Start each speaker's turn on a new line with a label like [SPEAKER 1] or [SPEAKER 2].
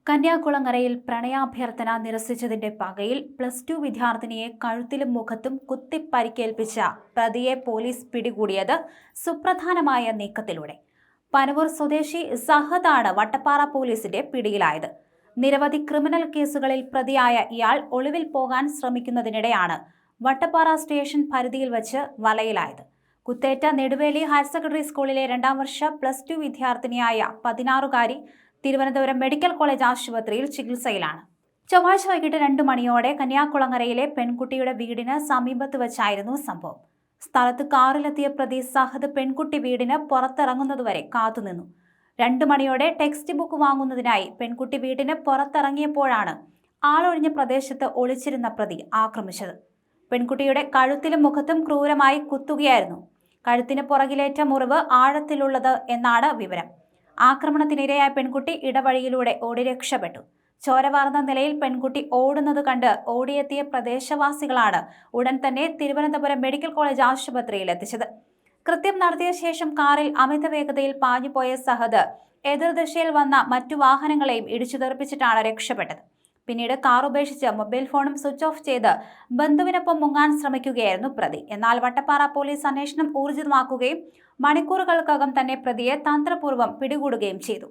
[SPEAKER 1] കന്യാകുളങ്ങരയിൽ പ്രണയാഭ്യർത്ഥന നിരസിച്ചതിന്റെ പകയിൽ +2 വിദ്യാർത്ഥിനിയെ കഴുത്തിലും മുഖത്തും കുത്തി പരിക്കേൽപ്പിച്ച പ്രതിയെ പോലീസ് പിടികൂടിയത് സുപ്രധാനമായ നീക്കത്തിലൂടെ. പനവൂർ സ്വദേശി സഹദാണ് വട്ടപ്പാറ പോലീസിന്റെ പിടിയിലായത്. നിരവധി ക്രിമിനൽ കേസുകളിൽ പ്രതിയായ ഇയാൾ ഒളിവിൽ പോകാൻ ശ്രമിക്കുന്നതിനിടെയാണ് വട്ടപ്പാറ സ്റ്റേഷൻ പരിധിയിൽ വച്ച് വലയിലായത്. കുത്തേറ്റ നെടുവേലി ഹയർ സെക്കൻഡറി സ്കൂളിലെ 2ാം വർഷ +2 വിദ്യാർത്ഥിനിയായ 16-കാരി തിരുവനന്തപുരം മെഡിക്കൽ കോളേജ് ആശുപത്രിയിൽ ചികിത്സയിലാണ്. ചൊവ്വാഴ്ച വൈകിട്ട് 2 മണിയോടെ കന്യാകുളങ്ങരയിലെ പെൺകുട്ടിയുടെ വീടിന് സമീപത്ത് വച്ചായിരുന്നു സംഭവം. സ്ഥലത്ത് കാറിലെത്തിയ പ്രതി സഹദ് പെൺകുട്ടി വീടിന് പുറത്തിറങ്ങുന്നതുവരെ കാത്തുനിന്നു. 2 മണിയോടെ ടെക്സ്റ്റ് ബുക്ക് വാങ്ങുന്നതിനായി പെൺകുട്ടി വീടിന് പുറത്തിറങ്ങിയപ്പോഴാണ് ആളൊഴിഞ്ഞ പ്രദേശത്ത് ഒളിച്ചിരുന്ന പ്രതി ആക്രമിച്ചത്. പെൺകുട്ടിയുടെ കഴുത്തിലും മുഖത്തും ക്രൂരമായി കുത്തുകയായിരുന്നു. കഴുത്തിന് പുറകിലേറ്റ മുറിവ് ആഴത്തിലുള്ളത് എന്നാണ് വിവരം. ആക്രമണത്തിനിരയായ പെൺകുട്ടി ഇടവഴിയിലൂടെ ഓടി രക്ഷപ്പെട്ടു. ചോരവാർന്ന നിലയിൽ പെൺകുട്ടി ഓടുന്നത് കണ്ട് ഓടിയെത്തിയ പ്രദേശവാസികളാണ് ഉടൻ തന്നെ തിരുവനന്തപുരം മെഡിക്കൽ കോളേജ് ആശുപത്രിയിൽ എത്തിച്ചത്. കൃത്യം നടത്തിയ ശേഷം കാറിൽ അമിത വേഗതയിൽ പാഞ്ഞുപോയ സഹദ് എതിർദിശയിൽ വന്ന മറ്റു വാഹനങ്ങളെയും ഇടിച്ചു തെറിപ്പിച്ചിട്ടാണ് രക്ഷപ്പെട്ടത്. പിന്നീട് കാർ ഉപേക്ഷിച്ച് മൊബൈൽ ഫോണും സ്വിച്ച് ഓഫ് ചെയ്ത് ബന്ധുവിനൊപ്പം മുങ്ങാൻ ശ്രമിക്കുകയായിരുന്നു പ്രതി. എന്നാൽ വട്ടപ്പാറ പോലീസ് അന്വേഷണം ഊർജിതമാക്കുകയും മണിക്കൂറുകൾക്കകം തന്നെ പ്രതിയെ തന്ത്രപൂർവ്വം പിടികൂടുകയും ചെയ്തു.